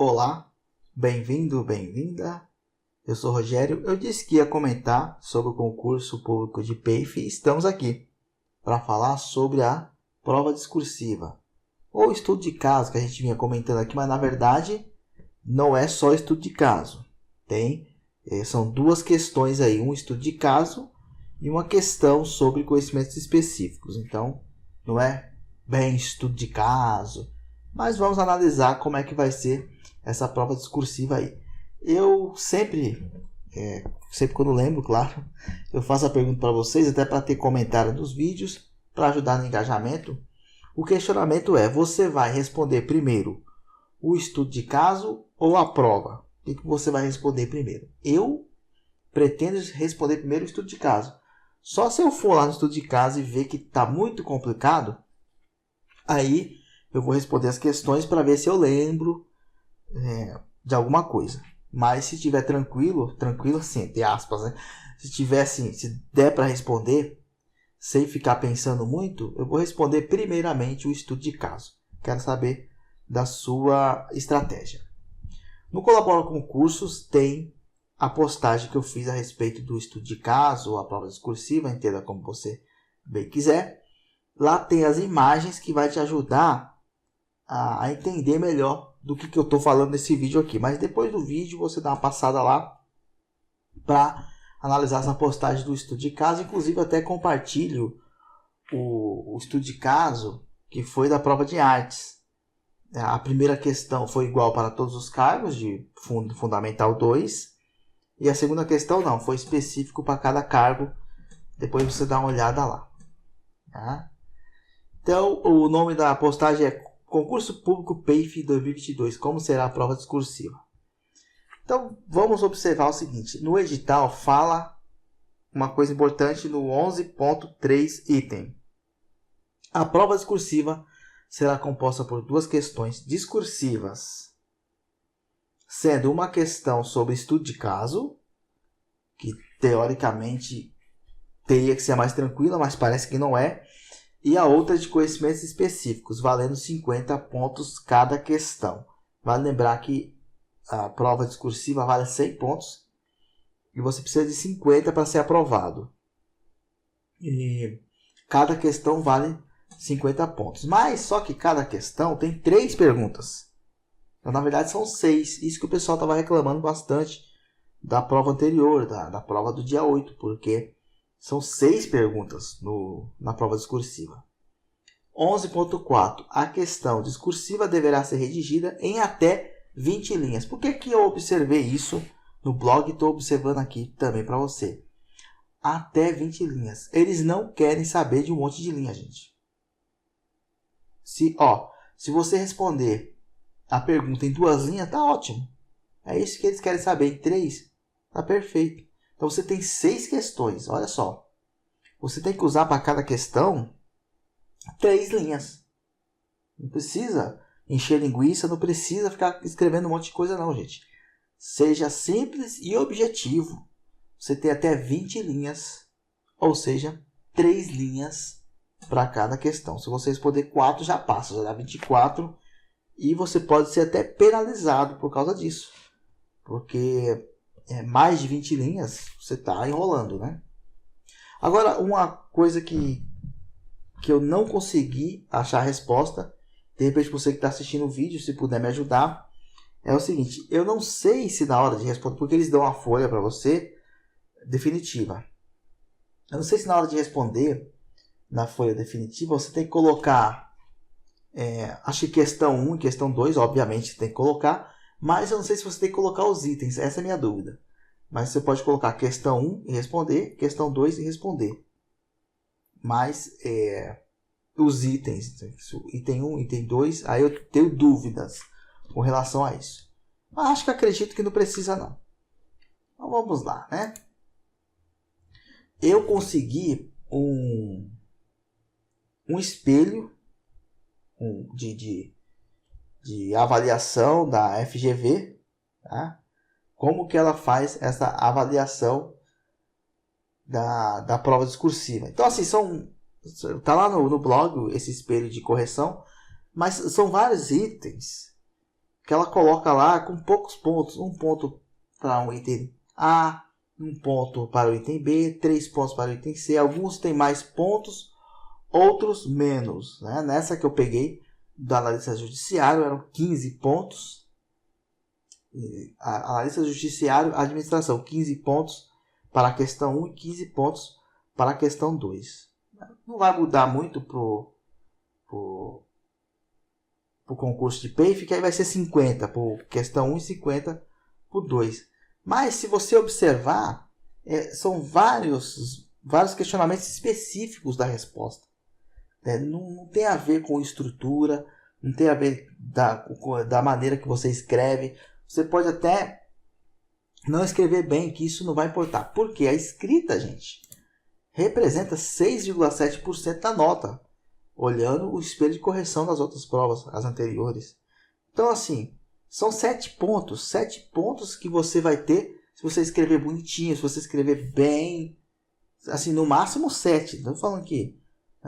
Olá, bem-vindo, bem-vinda. Eu sou Rogério. Eu disse que ia comentar sobre o concurso público de PEIF e estamos aqui para falar sobre a prova discursiva ou estudo de caso que a gente vinha comentando aqui, mas na verdade não é só estudo de caso. São duas questões aí, um estudo de caso e uma questão sobre conhecimentos específicos. Então, não é bem estudo de caso, mas vamos analisar como é que vai ser essa prova discursiva aí. Eu sempre quando lembro, claro, eu faço a pergunta para vocês, até para ter comentário nos vídeos, para ajudar no engajamento. O questionamento é, você vai responder primeiro o estudo de caso ou a prova? O que você vai responder primeiro? Eu pretendo responder primeiro o estudo de caso. Só se eu for lá no estudo de caso e ver que está muito complicado, aí eu vou responder as questões para ver se eu lembro de alguma coisa. Mas se estiver tranquilo assim, entre aspas, né? Se der para responder sem ficar pensando muito, eu vou responder primeiramente o estudo de caso. Quero saber da sua estratégia. No Colabora Concursos tem a postagem que eu fiz a respeito do estudo de caso, a prova discursiva, entenda como você bem quiser. Lá tem as imagens que vai te ajudar a entender melhor do que eu estou falando nesse vídeo aqui. Mas depois do vídeo você dá uma passada lá para analisar essa postagem do estudo de caso. Inclusive até compartilho o estudo de caso que foi da prova de artes. A primeira questão foi igual para todos os cargos de Fundamental 2. E a segunda questão não, foi específico para cada cargo. Depois você dá uma olhada lá. Tá? Então o nome da postagem é Concurso Público PEIF 2022, como será a prova discursiva? Então, vamos observar o seguinte. No edital fala uma coisa importante no 11.3 item. A prova discursiva será composta por duas questões discursivas, sendo uma questão sobre estudo de caso, que teoricamente teria que ser mais tranquila, mas parece que não é, e a outra de conhecimentos específicos, valendo 50 pontos cada questão. Vale lembrar que a prova discursiva vale 100 pontos e você precisa de 50 para ser aprovado. E cada questão vale 50 pontos. Mas só que cada questão tem 3 perguntas. Então, na verdade são 6. Isso que o pessoal estava reclamando bastante da prova anterior, da prova do dia 8, porque são 6 perguntas na prova discursiva. 11.4. A questão discursiva deverá ser redigida em até 20 linhas. Por que eu observei isso no blog e estou observando aqui também para você? Até 20 linhas. Eles não querem saber de um monte de linha, gente. Se você responder a pergunta em 2 linhas, tá ótimo. É isso que eles querem saber. Em 3, tá perfeito. Então, você tem 6 questões. Olha só. Você tem que usar para cada questão 3 linhas. Não precisa encher linguiça, não precisa ficar escrevendo um monte de coisa não, gente. Seja simples e objetivo. Você tem até 20 linhas, ou seja, 3 linhas para cada questão. Se você responder 4, já passa, já dá 24. E você pode ser até penalizado por causa disso. Porque mais de 20 linhas, você está enrolando, né? Agora, uma coisa que eu não consegui achar a resposta, de repente você que está assistindo o vídeo, se puder me ajudar, é o seguinte, eu não sei se na hora de responder, porque eles dão uma folha para você definitiva. Eu não sei se na hora de responder na folha definitiva você tem que colocar, acho que questão 1 e questão 2, obviamente tem que colocar, mas eu não sei se você tem que colocar os itens, essa é a minha dúvida. Mas você pode colocar questão 1 e responder, questão 2 e responder. Mas os itens, item 1, item 2, aí eu tenho dúvidas com relação a isso. Mas acredito que não precisa não. Então vamos lá, né? Eu consegui um espelho de avaliação da FGV, tá? Como que ela faz essa avaliação da prova discursiva. Então, assim, tá lá no blog esse espelho de correção, mas são vários itens que ela coloca lá com poucos pontos. 1 ponto para um item A, 1 ponto para o item B, 3 pontos para o item C. Alguns têm mais pontos, outros menos. Né? Nessa que eu peguei do analista judiciário eram 15 pontos. Analista judiciário, administração, 15 pontos para a questão 1 e 15 pontos para a questão 2. Não vai mudar muito para o concurso de PAFE, que aí vai ser 50 por questão 1 e 50 por 2. Mas se você observar, são vários questionamentos específicos da resposta. Não tem a ver com estrutura, não tem a ver da maneira que você escreve. Você pode até não escrever bem, que isso não vai importar. Porque a escrita, gente, representa 6,7% da nota, olhando o espelho de correção das outras provas, as anteriores. Então, assim, são 7 pontos. 7 pontos que você vai ter se você escrever bonitinho, se você escrever bem. Assim, no máximo 7. Não estou falando que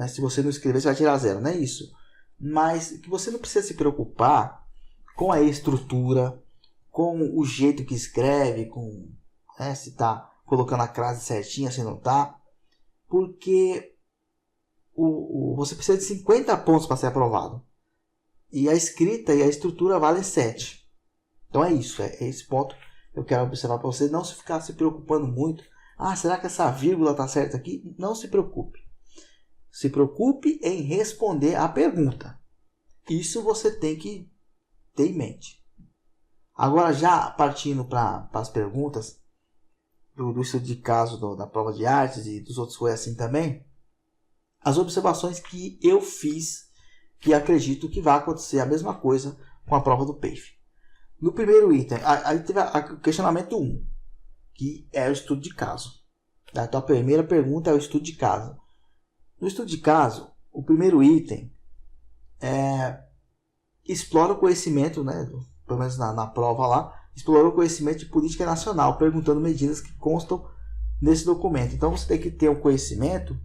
se você não escrever, você vai tirar 0. Não é isso. Mas que você não precisa se preocupar com a estrutura, com o jeito que escreve, com se está colocando a crase certinha, se não está. Porque você precisa de 50 pontos para ser aprovado. E a escrita e a estrutura valem 7. Então é isso. É esse ponto que eu quero observar para você. Não se ficar se preocupando muito. Será que essa vírgula está certa aqui? Não se preocupe. Se preocupe em responder a pergunta. Isso você tem que ter em mente. Agora, já partindo para as perguntas do estudo de caso da prova de artes e dos outros foi assim também, as observações que eu fiz, que acredito que vai acontecer a mesma coisa com a prova do PAFE. No primeiro item, aí teve o questionamento 1, que é o estudo de caso. Então a primeira pergunta é o estudo de caso. No estudo de caso, o primeiro item explora o conhecimento, pelo menos na prova lá, explorou o conhecimento de política nacional, perguntando medidas que constam nesse documento. Então você tem que ter um conhecimento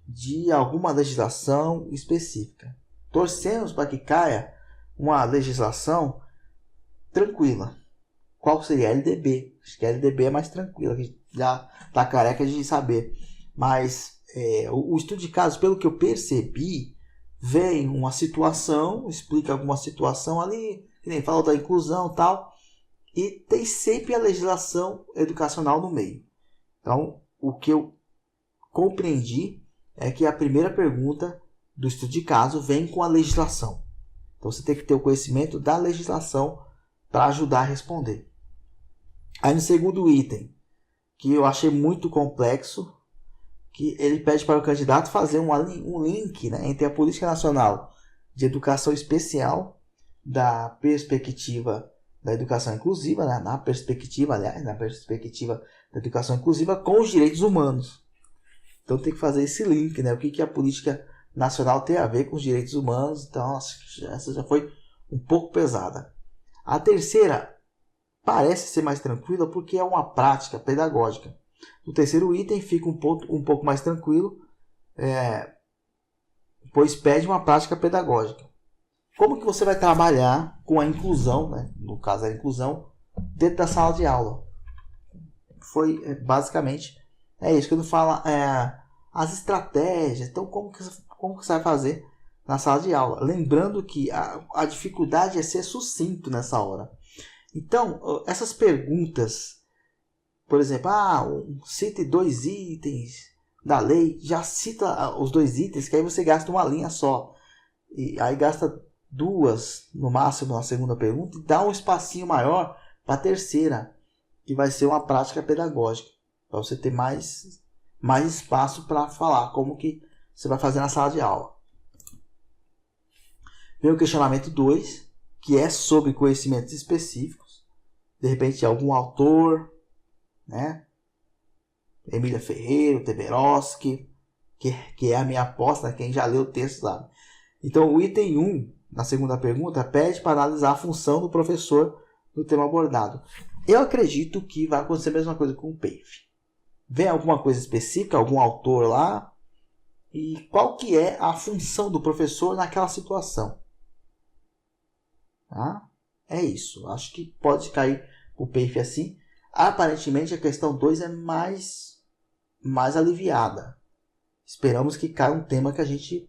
de alguma legislação específica. Torcemos para que caia uma legislação tranquila. Qual seria? A LDB. Acho que a LDB é mais tranquila, que já está careca de saber. Mas o estudo de casos, pelo que eu percebi, vem uma situação, explica alguma situação ali, que nem fala da inclusão e tal, e tem sempre a legislação educacional no meio. Então, o que eu compreendi é que a primeira pergunta do estudo de caso vem com a legislação. Então, você tem que ter o conhecimento da legislação para ajudar a responder. Aí, no segundo item, que eu achei muito complexo, que ele pede para o candidato fazer um link entre a Política Nacional de Educação Especial, da perspectiva da educação inclusiva, na perspectiva da educação inclusiva com os direitos humanos. Então tem que fazer esse link, o que a política nacional tem a ver com os direitos humanos. Então essa já foi um pouco pesada. A terceira parece ser mais tranquila porque é uma prática pedagógica. No terceiro item fica um pouco mais tranquilo, pois pede uma prática pedagógica. Como que você vai trabalhar com a inclusão, no caso a inclusão, dentro da sala de aula? Foi basicamente isso que eu falo, as estratégias. Então como que você vai fazer na sala de aula? Lembrando que a dificuldade é ser sucinto nessa hora. Então essas perguntas, por exemplo, cite 2 itens da lei, já cita os 2 itens, que aí você gasta uma linha só. E aí gasta 2 no máximo na segunda pergunta e dá um espacinho maior para a terceira, que vai ser uma prática pedagógica, para você ter mais espaço para falar como que você vai fazer na sala de aula. Vem o questionamento 2, que é sobre conhecimentos específicos. De repente algum autor, Emília Ferreira, Teberoski, que é a minha aposta, quem já leu o texto sabe. Então o item 1, na segunda pergunta, pede para analisar a função do professor no tema abordado. Eu acredito que vai acontecer a mesma coisa com o PAFE. Vem alguma coisa específica, algum autor lá, e qual que é a função do professor naquela situação. Tá? É isso. Acho que pode cair o PAFE assim. Aparentemente a questão 2 é mais aliviada. Esperamos que caia um tema que a gente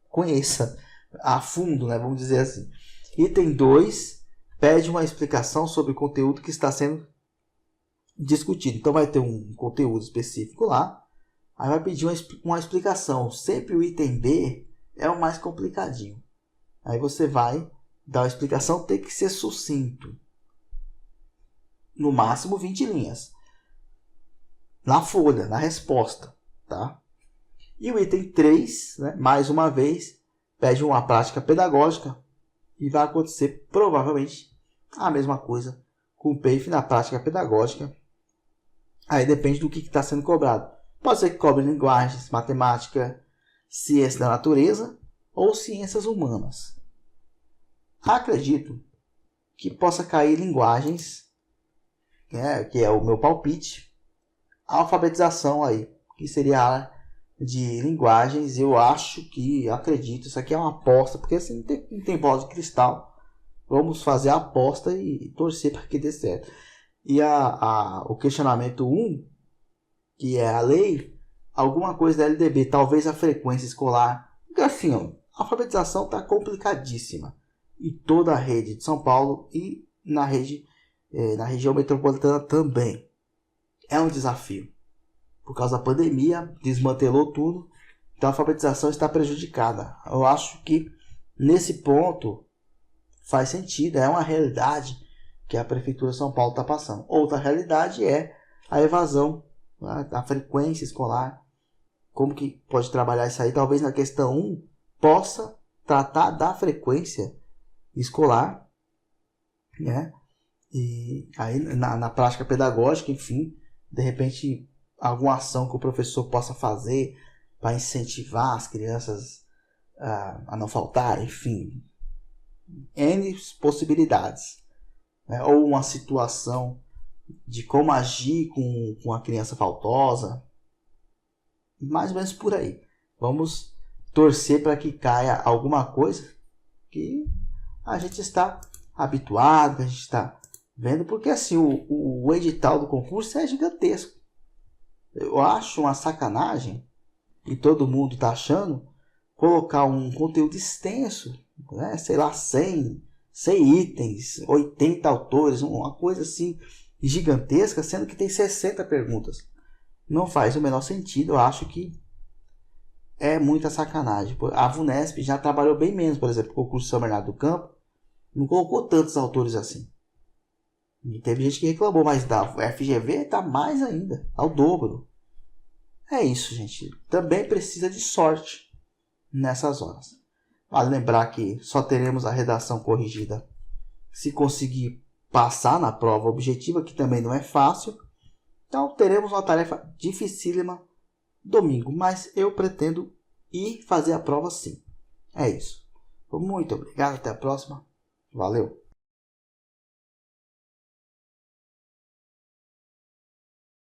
conheça a fundo, né? Vamos dizer assim. Item 2 pede uma explicação sobre o conteúdo que está sendo discutido. Então vai ter um conteúdo específico lá. Aí vai pedir uma explicação. Sempre o item B é o mais complicadinho. Aí você vai dar uma explicação, tem que ser sucinto. No máximo 20 linhas. Na folha, na resposta. Tá? E o item 3, né, mais uma vez, pede uma prática pedagógica. E vai acontecer provavelmente a mesma coisa com o PAFE na prática pedagógica. Aí depende do que está sendo cobrado. Pode ser que cobre linguagens, matemática, ciência da natureza ou ciências humanas. Acredito que possa cair linguagens, né, que é o meu palpite, alfabetização aí, que seria a área de linguagens. Eu acredito, isso aqui é uma aposta, porque assim, não tem bola de cristal. Vamos fazer a aposta e torcer para que dê certo. E o questionamento 1, que é a lei, alguma coisa da LDB, talvez a frequência escolar. Porque assim, a alfabetização está complicadíssima em toda a rede de São Paulo e na região metropolitana também. É um desafio. Por causa da pandemia, desmantelou tudo, então a alfabetização está prejudicada. Eu acho que nesse ponto faz sentido, é uma realidade que a Prefeitura de São Paulo está passando. Outra realidade é a evasão, né, da frequência escolar. Como que pode trabalhar isso aí? Talvez na questão 1 possa tratar da frequência escolar, né? E aí na prática pedagógica, enfim, de repente alguma ação que o professor possa fazer para incentivar as crianças a não faltar, enfim, N possibilidades, né? Ou uma situação de como agir com a criança faltosa, mais ou menos por aí. Vamos torcer para que caia alguma coisa que a gente está habituado, que a gente está vendo, porque assim, o edital do concurso é gigantesco. Eu acho uma sacanagem, e todo mundo está achando, colocar um conteúdo extenso, né? Sei lá, 100 itens, 80 autores, uma coisa assim gigantesca, sendo que tem 60 perguntas. Não faz o menor sentido. Eu acho que é muita sacanagem. A VUNESP já trabalhou bem menos, por exemplo, com o curso de São Bernardo do Campo, não colocou tantos autores assim. E teve gente que reclamou, mas da FGV está mais ainda, ao dobro. É isso, gente. Também precisa de sorte nessas horas. Vale lembrar que só teremos a redação corrigida se conseguir passar na prova objetiva, que também não é fácil. Então teremos uma tarefa dificílima domingo, mas eu pretendo ir fazer a prova sim. É isso. Muito obrigado, até a próxima. Valeu!